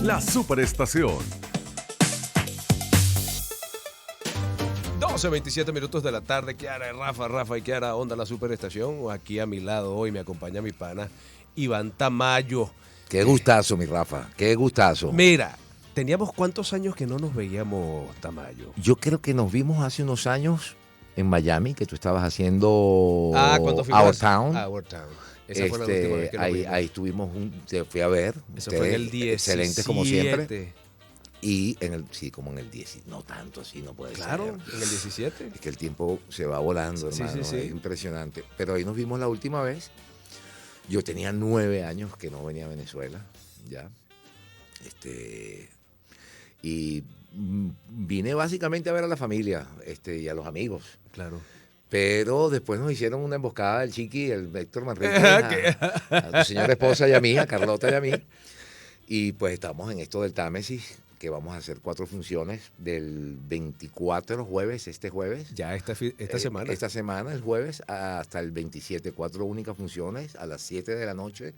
La Superestación. 12:27 de la tarde. Kiara, Rafa y Kiara, onda la Superestación. Aquí a mi lado hoy me acompaña mi pana Iván Tamayo. Qué gustazo, mi Rafa, qué gustazo. Mira, teníamos cuántos años que no nos veíamos, Tamayo. Yo creo que nos vimos hace unos años en Miami, que tú estabas haciendo cuando fuimos Our Town. Our Town. Esa fue la última vez que nos vimos. Ahí estuvimos, te fui a ver. Eso fue en el 17. Excelente como siempre. Y como en el 10, no tanto así, no puede ser. Claro, en el 17. Es que el tiempo se va volando, hermano, Sí. es impresionante. Pero ahí nos vimos la última vez. Yo tenía 9 años que no venía a Venezuela, ya. Y vine básicamente a ver a la familia, y a los amigos. Claro. Pero después nos hicieron una emboscada el Chiqui, el Héctor Manrique, a tu señora esposa y a mí, a Carlota y a mí. Y pues estamos en esto del Támesis, que vamos a hacer 4 funciones del 24 jueves, este jueves. Ya esta semana. Esta semana, el jueves, hasta el 27, 4 únicas funciones a las 7 de la noche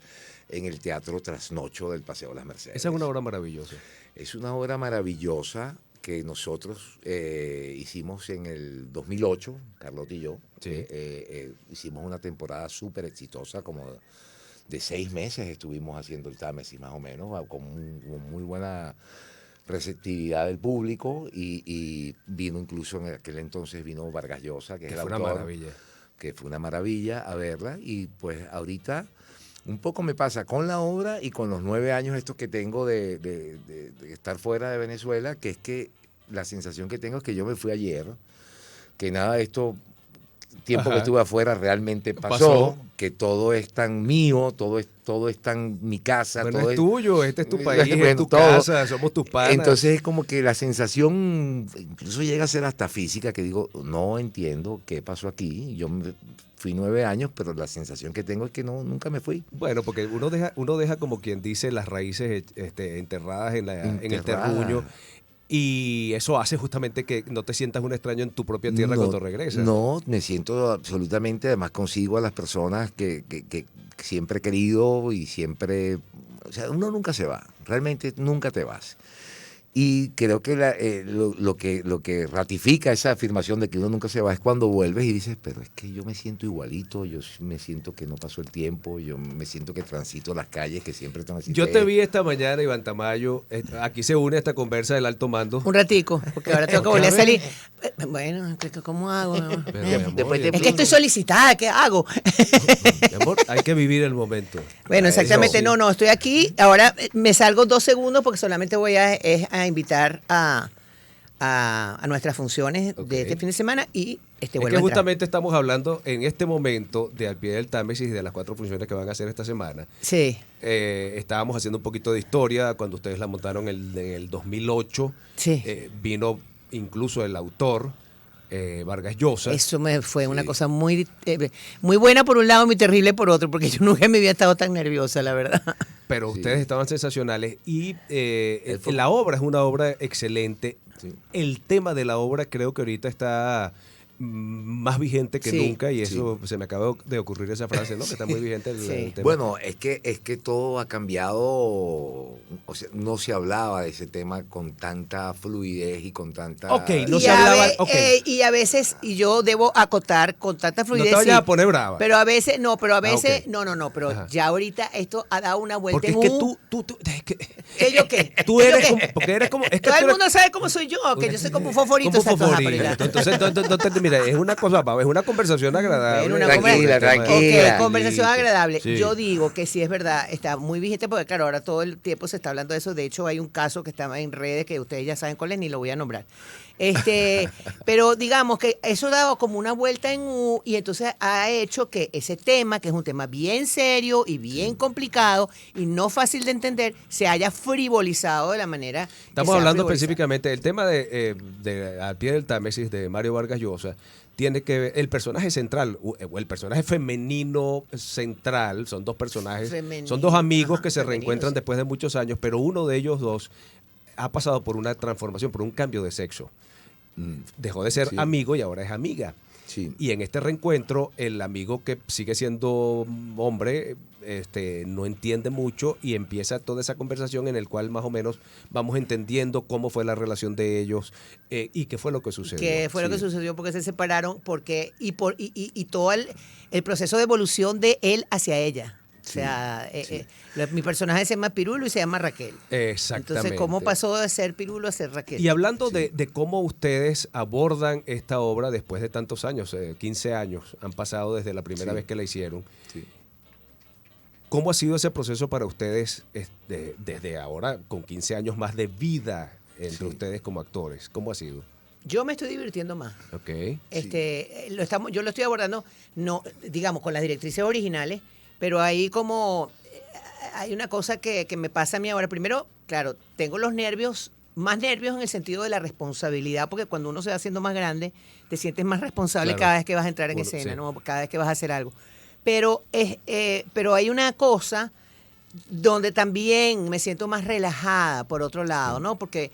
en el Teatro Trasnocho del Paseo de las Mercedes. Esa es una obra maravillosa. Es una obra maravillosa que nosotros hicimos en el 2008, Carlota y yo. Sí. Hicimos una temporada súper exitosa, como de 6 meses estuvimos haciendo el Támesis más o menos, con muy buena receptividad del público y vino incluso en aquel entonces vino Vargas Llosa, que es el autor, una maravilla. Que fue una maravilla a verla y pues ahorita un poco me pasa con la obra y con los 9 años estos que tengo de estar fuera de Venezuela, que es que la sensación que tengo es que yo me fui ayer, que nada de esto tiempo que estuve afuera realmente pasó, que todo es tan mío, todo es tan mi casa. Bueno, todo es tuyo, este es tu país, bueno, es tu todo. casa, somos tus panas. Entonces es como que la sensación incluso llega a ser hasta física, que digo, no entiendo qué pasó aquí. Yo fui 9 años, pero la sensación que tengo es que nunca me fui. Bueno, porque uno deja como quien dice las raíces enterradas en el terruño. Y eso hace justamente que no te sientas un extraño en tu propia tierra cuando regresas. No, me siento absolutamente, además consigo a las personas que siempre he querido y siempre, o sea, uno nunca se va, realmente nunca te vas. Y creo que lo que ratifica esa afirmación de que uno nunca se va es cuando vuelves y dices, pero es que yo me siento igualito, yo me siento que no pasó el tiempo, yo me siento que transito las calles que siempre están así. Yo te vi esta mañana, Iván Tamayo, aquí se une esta conversa del alto mando. Un ratico, porque ahora tengo que volver a salir. Bueno, ¿cómo hago? Es que estoy solicitada, ¿qué hago? Mi amor, hay que vivir el momento. Bueno, exactamente, Eso, sí. no, estoy aquí, ahora me salgo 2 segundos porque solamente voy a invitar a nuestras funciones de este fin de semana y es vuelvo que a entrar. justamente estamos hablando en este momento de Al Pie del Támesis y de las 4 funciones que van a hacer esta semana. Sí. Estábamos haciendo un poquito de historia cuando ustedes la montaron en el 2008. Sí. Vino incluso el autor, Vargas Llosa. Eso fue una cosa muy buena por un lado y muy terrible por otro, porque yo nunca me había estado tan nerviosa, la verdad. Pero ustedes estaban sensacionales y la obra es una obra excelente. Sí. El tema de la obra creo que ahorita está más vigente que nunca y eso se me acaba de ocurrir esa frase, ¿no? Que está muy vigente el tema. Bueno, es que todo ha cambiado, o sea, no se hablaba de ese tema con tanta fluidez y con tanta... no se hablaba... Y a veces, y yo debo acotar con tanta fluidez... No te vayas a poner brava. Pero a veces, no, pero Ajá. Ya ahorita esto ha dado una vuelta. Porque es que tú... ¿Qué yo qué? Tú eres como... Porque eres como... Es que todo el mundo sabe cómo soy yo, que yo soy como un foforito. Entonces, mira, es una cosa, es una conversación agradable. Tranquila. Conversación agradable. Sí. Yo digo que sí es verdad, está muy vigente porque claro, ahora todo el tiempo se está hablando de eso. De hecho, hay un caso que está en redes que ustedes ya saben cuál es, ni lo voy a nombrar. Pero digamos que eso ha dado como una vuelta en U y entonces ha hecho que ese tema, que es un tema bien serio y bien complicado y no fácil de entender, se haya frivolizado de la manera. Estamos hablando específicamente del tema de Al Pie del Támesis de Mario Vargas Llosa. Tiene que ver el personaje central, o el personaje femenino central, son 2 personajes, son 2 amigos que se reencuentran después de muchos años, pero uno de ellos 2 ha pasado por una transformación, por un cambio de sexo. Dejó de ser amigo y ahora es amiga. Sí. Y en este reencuentro, el amigo que sigue siendo hombre no entiende mucho y empieza toda esa conversación en el cual más o menos vamos entendiendo cómo fue la relación de ellos y qué fue lo que sucedió. ¿Qué fue lo que sucedió? Porque se separaron, porque y todo el proceso de evolución de él hacia ella. O sea, mi personaje se llama Pirulo y se llama Raquel. Exactamente. Entonces, ¿cómo pasó de ser Pirulo a ser Raquel? Y hablando de cómo ustedes abordan esta obra después de tantos años, 15 años han pasado desde la primera vez que la hicieron. Sí. ¿Cómo ha sido ese proceso para ustedes desde ahora, con 15 años más de vida entre ustedes como actores? ¿Cómo ha sido? Yo me estoy divirtiendo más. Ok. Yo lo estoy abordando, no, digamos, con las directrices originales, pero ahí como hay una cosa que me pasa a mí ahora. Primero, claro, tengo los nervios, más nervios en el sentido de la responsabilidad, porque cuando uno se va haciendo más grande, te sientes más responsable cada vez que vas a entrar en escena, ¿no? Cada vez que vas a hacer algo. Pero hay una cosa donde también me siento más relajada, por otro lado, ¿no? Porque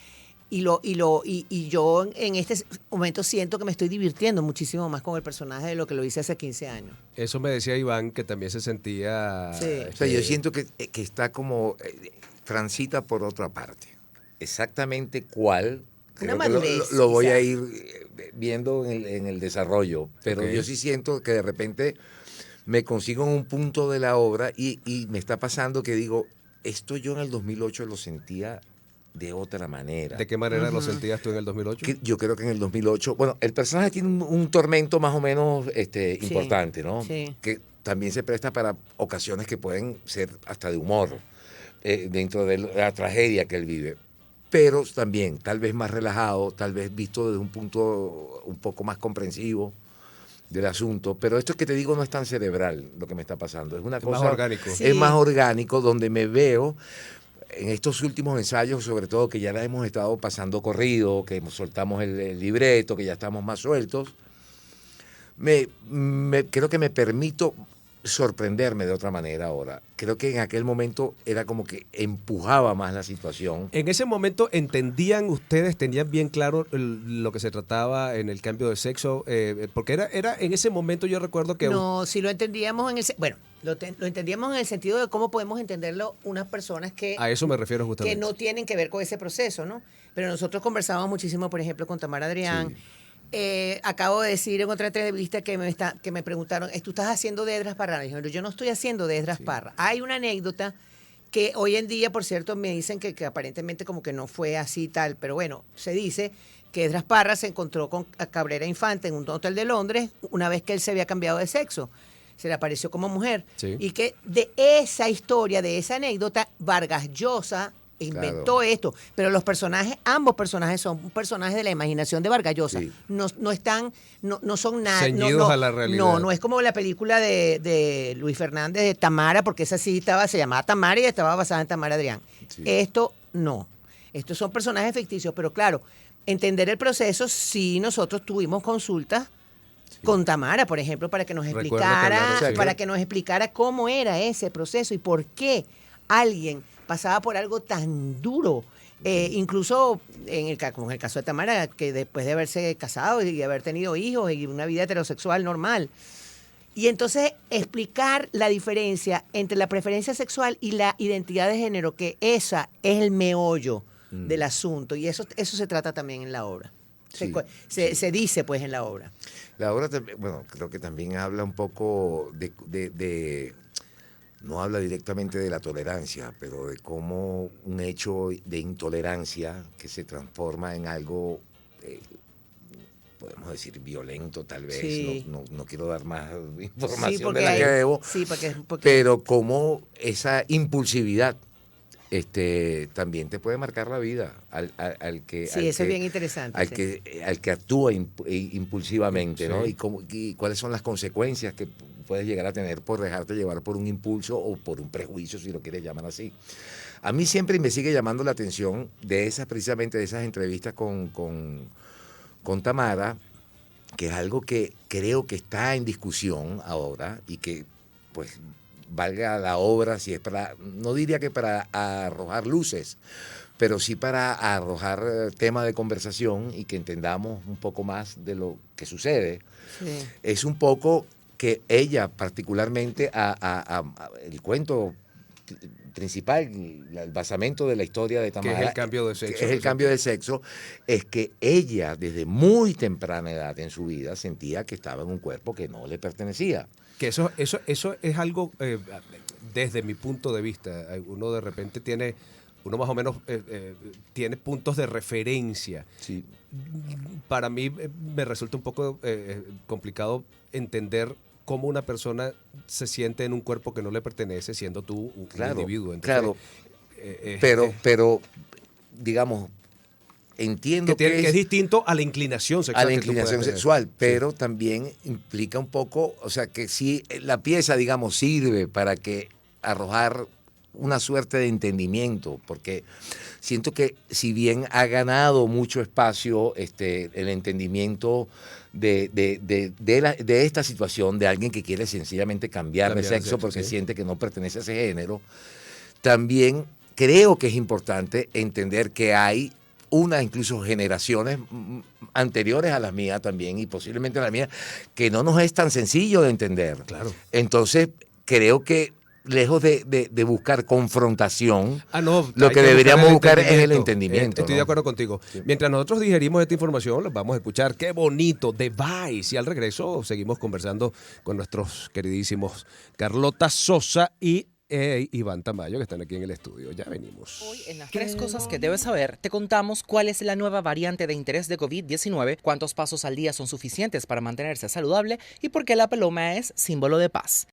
y yo en este momento siento que me estoy divirtiendo muchísimo más con el personaje de lo que lo hice hace 15 años. Eso me decía Iván, que también se sentía... Sí. O sea, yo siento que está como transita por otra parte. Exactamente cuál, creo que lo voy a ir viendo en el desarrollo. Pero yo sí siento que de repente me consigo en un punto de la obra y me está pasando que digo, esto yo en el 2008 lo sentía de otra manera. ¿De qué manera lo sentías tú en el 2008? Yo creo que en el 2008, bueno, el personaje tiene un tormento más o menos importante, ¿no? Sí. Que también se presta para ocasiones que pueden ser hasta de humor dentro de la tragedia que él vive. Pero también, tal vez más relajado, tal vez visto desde un punto un poco más comprensivo del asunto. Pero esto que te digo no es tan cerebral lo que me está pasando. Es una cosa más orgánico. Es más orgánico, donde me veo en estos últimos ensayos, sobre todo que ya la hemos estado pasando corrido, que soltamos el libreto, que ya estamos más sueltos, creo que me permito sorprenderme de otra manera ahora. Creo que en aquel momento era como que empujaba más la situación. En ese momento, ¿entendían ustedes, tenían bien claro lo que se trataba en el cambio de sexo? Porque era en ese momento, yo recuerdo que... No, si lo entendíamos lo entendíamos en el sentido de cómo podemos entenderlo unas personas que... A eso me refiero justamente. Que no tienen que ver con ese proceso, ¿no? Pero nosotros conversábamos muchísimo, por ejemplo, con Tamara Adrián. Sí. Acabo de decir en otra entrevista que me preguntaron, ¿tú estás haciendo de Esdras Parra? Yo no estoy haciendo de Esdras Parra. Hay una anécdota que hoy en día, por cierto, me dicen que aparentemente como que no fue así tal, pero bueno, se dice que Esdras Parra se encontró con Cabrera Infante en un hotel de Londres una vez que él se había cambiado de sexo. Se le apareció como mujer. Sí. Y que de esa historia, de esa anécdota, Vargas Llosa inventó esto, pero ambos personajes son personajes de la imaginación de Vargas Llosa. Sí. No son nada. Ceñidos a la realidad. No es como la película de Luis Fernández de Tamara, porque esa sí se llamaba Tamara y estaba basada en Tamara Adrián. Sí. Esto no. Estos son personajes ficticios, pero claro, entender el proceso, sí nosotros tuvimos consultas con Tamara, por ejemplo, para que nos explicara cómo era ese proceso y por qué alguien pasaba por algo tan duro. Incluso como en el caso de Tamara, que después de haberse casado y haber tenido hijos y una vida heterosexual normal. Y entonces explicar la diferencia entre la preferencia sexual y la identidad de género, que esa es el meollo del asunto. Y eso se trata también en la obra. Se dice pues en la obra. La obra, bueno, creo que también habla un poco de no habla directamente de la tolerancia, pero de cómo un hecho de intolerancia que se transforma en algo, podemos decir, violento tal vez, Sí. no quiero dar más información de porque la que debo, porque pero cómo esa impulsividad también te puede marcar la vida al que... Sí, eso es bien interesante. Al que actúa impulsivamente, ¿no? Sí. Y cuáles son las consecuencias que puedes llegar a tener por dejarte llevar por un impulso o por un prejuicio, si lo quieres llamar así. A mí siempre me sigue llamando la atención precisamente de esas entrevistas con Tamara, que es algo que creo que está en discusión ahora y que, pues, valga la obra, si es para, no diría que para arrojar luces, pero sí para arrojar tema de conversación y que entendamos un poco más de lo que sucede. Sí. Es un poco que ella particularmente, el cuento principal, el basamento de la historia de Tamara, que es el cambio de sexo. Es el cambio de sexo, es que ella desde muy temprana edad en su vida sentía que estaba en un cuerpo que no le pertenecía. Que eso es algo, desde mi punto de vista, uno de repente uno más o menos tiene puntos de referencia. Sí. Para mí me resulta un poco complicado entender cómo una persona se siente en un cuerpo que no le pertenece, siendo tú un individuo. Entonces, claro, pero digamos, entiendo que es distinto a la inclinación sexual. A la inclinación sexual, pero también implica un poco, o sea, que si la pieza, digamos, sirve para que arrojar una suerte de entendimiento, porque siento que si bien ha ganado mucho espacio el entendimiento de esta situación de alguien que quiere sencillamente cambiar de sexo porque siente que no pertenece a ese género, también creo que es importante entender que hay incluso generaciones anteriores a las mías también, y posiblemente a las mías, que no nos es tan sencillo de entender. Claro. Entonces, creo que lejos de buscar confrontación, lo que deberíamos buscar es el entendimiento. Estoy de acuerdo contigo. Sí. Mientras nosotros digerimos esta información, los vamos a escuchar Qué bonito de Vice. Y al regreso seguimos conversando con nuestros queridísimos Carlota Sosa y Iván Tamayo, que están aquí en el estudio. Ya venimos. Hoy en las 3 cosas que debes saber, te contamos cuál es la nueva variante de interés de COVID-19, cuántos pasos al día son suficientes para mantenerse saludable y por qué la paloma es símbolo de paz.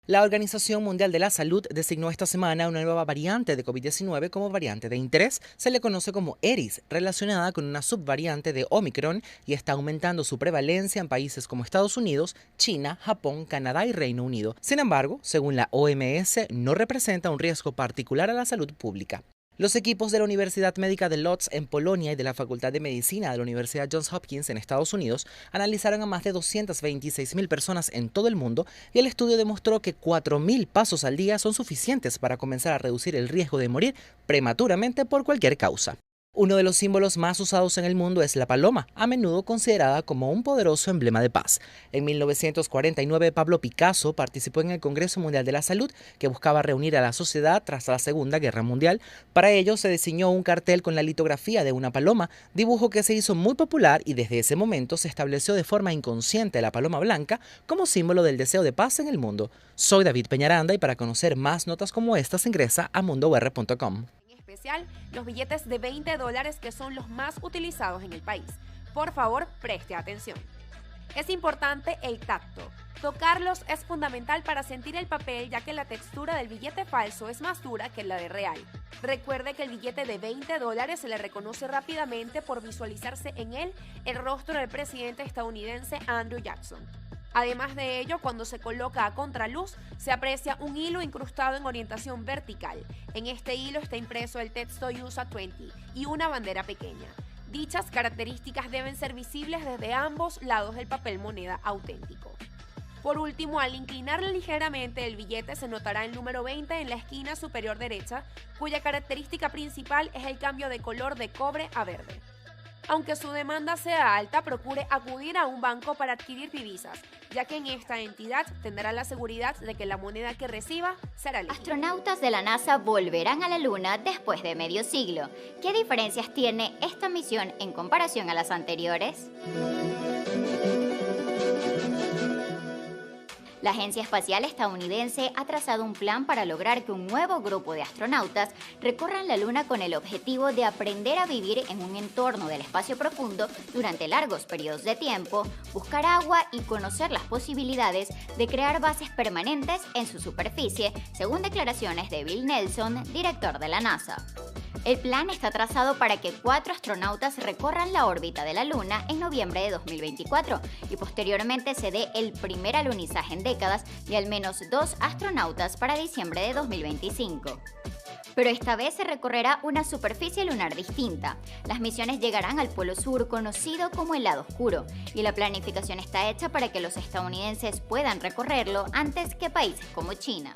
La Organización Mundial de la Salud designó esta semana una nueva variante de COVID-19 como variante de interés. Se le conoce como Eris, relacionada con una subvariante de Omicron, y está aumentando su prevalencia en países como Estados Unidos, China, Japón, Canadá y Reino Unido. Sin embargo, según la OMS, no representa un riesgo particular a la salud pública. Los equipos de la Universidad Médica de Łódź en Polonia y de la Facultad de Medicina de la Universidad Johns Hopkins en Estados Unidos analizaron a más de 226.000 personas en todo el mundo y el estudio demostró que 4.000 pasos al día son suficientes para comenzar a reducir el riesgo de morir prematuramente por cualquier causa. Uno de los símbolos más usados en el mundo es la paloma, a menudo considerada como un poderoso emblema de paz. En 1949, Pablo Picasso participó en el Congreso Mundial de la Salud, que buscaba reunir a la sociedad tras la Segunda Guerra Mundial. Para ello, se diseñó un cartel con la litografía de una paloma, dibujo que se hizo muy popular y desde ese momento se estableció de forma inconsciente la paloma blanca como símbolo del deseo de paz en el mundo. Soy David Peñaranda y para conocer más notas como estas ingresa a mundour.com. Los billetes de $20 que son los más utilizados en el país. Por favor, preste atención. Es importante el tacto. Tocarlos es fundamental para sentir el papel, ya que la textura del billete falso es más dura que la de real. Recuerde que el billete de $20 se le reconoce rápidamente por visualizarse en él el rostro del presidente estadounidense Andrew Jackson. Además de ello, cuando se coloca a contraluz, se aprecia un hilo incrustado en orientación vertical. En este hilo está impreso el texto USA 20 y una bandera pequeña. Dichas características deben ser visibles desde ambos lados del papel moneda auténtico. Por último, al inclinar ligeramente el billete se notará el número 20 en la esquina superior derecha, cuya característica principal es el cambio de color de cobre a verde. Aunque su demanda sea alta, procure acudir a un banco para adquirir divisas, ya que en esta entidad tendrá la seguridad de que la moneda que reciba será líquida. Astronautas de la NASA volverán a la Luna después de medio siglo. ¿Qué diferencias tiene esta misión en comparación a las anteriores? La Agencia Espacial Estadounidense ha trazado un plan para lograr que un nuevo grupo de astronautas recorran la Luna con el objetivo de aprender a vivir en un entorno del espacio profundo durante largos periodos de tiempo, buscar agua y conocer las posibilidades de crear bases permanentes en su superficie, según declaraciones de Bill Nelson, director de la NASA. El plan está trazado para que 4 astronautas recorran la órbita de la Luna en noviembre de 2024 y posteriormente se dé el primer alunizaje en décadas y al menos 2 astronautas para diciembre de 2025. pero esta vez se recorrerá una superficie lunar distinta. Las misiones llegarán al Polo Sur, conocido como el lado oscuro, y la planificación está hecha para que los estadounidenses puedan recorrerlo antes que países como China.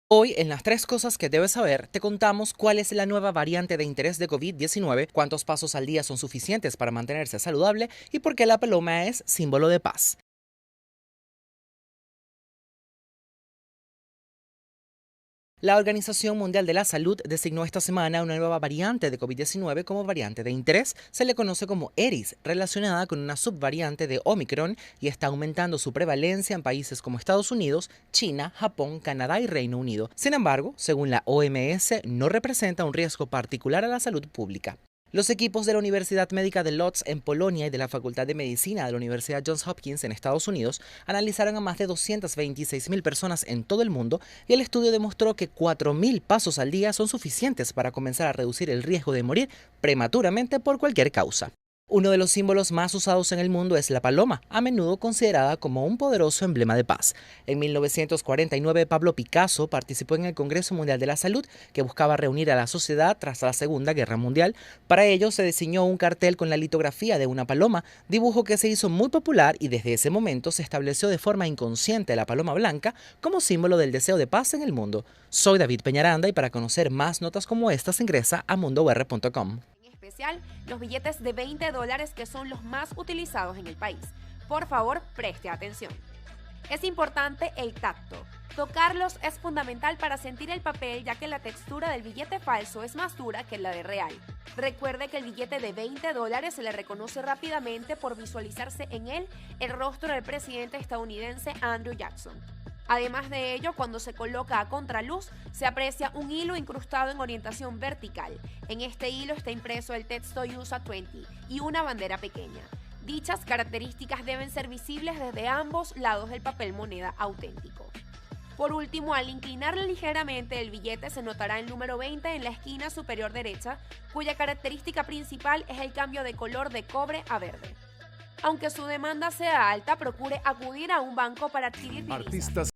Hoy, en las 3 cosas que debes saber, te contamos cuál es la nueva variante de interés de COVID-19, cuántos pasos al día son suficientes para mantenerse saludable y por qué la paloma es símbolo de paz. La Organización Mundial de la Salud designó esta semana una nueva variante de COVID-19 como variante de interés. Se le conoce como Eris, relacionada con una subvariante de Omicron y está aumentando su prevalencia en países como Estados Unidos, China, Japón, Canadá y Reino Unido. Sin embargo, según la OMS, no representa un riesgo particular a la salud pública. Los equipos de la Universidad Médica de Łódź en Polonia y de la Facultad de Medicina de la Universidad Johns Hopkins en Estados Unidos analizaron a más de 226.000 personas en todo el mundo y el estudio demostró que 4.000 pasos al día son suficientes para comenzar a reducir el riesgo de morir prematuramente por cualquier causa. Uno de los símbolos más usados en el mundo es la paloma, a menudo considerada como un poderoso emblema de paz. En 1949, Pablo Picasso participó en el Congreso Mundial de la Salud, que buscaba reunir a la sociedad tras la Segunda Guerra Mundial. Para ello, se diseñó un cartel con la litografía de una paloma, dibujo que se hizo muy popular y desde ese momento se estableció de forma inconsciente la paloma blanca como símbolo del deseo de paz en el mundo. Soy David Peñaranda y para conocer más notas como estas ingresa a mundour.com. Los billetes de $20 que son los más utilizados en el país. Por favor, preste atención. Es importante el tacto. Tocarlos es fundamental para sentir el papel, ya que la textura del billete falso es más dura que la de real. Recuerde que el billete de $20 se le reconoce rápidamente por visualizarse en él el rostro del presidente estadounidense Andrew Jackson. Además de ello, cuando se coloca a contraluz, se aprecia un hilo incrustado en orientación vertical. En este hilo está impreso el texto USA 20 y una bandera pequeña. Dichas características deben ser visibles desde ambos lados del papel moneda auténtico. Por último, al inclinar ligeramente el billete se notará el número 20 en la esquina superior derecha, cuya característica principal es el cambio de color de cobre a verde. Aunque su demanda sea alta, procure acudir a un banco para adquirir divisas.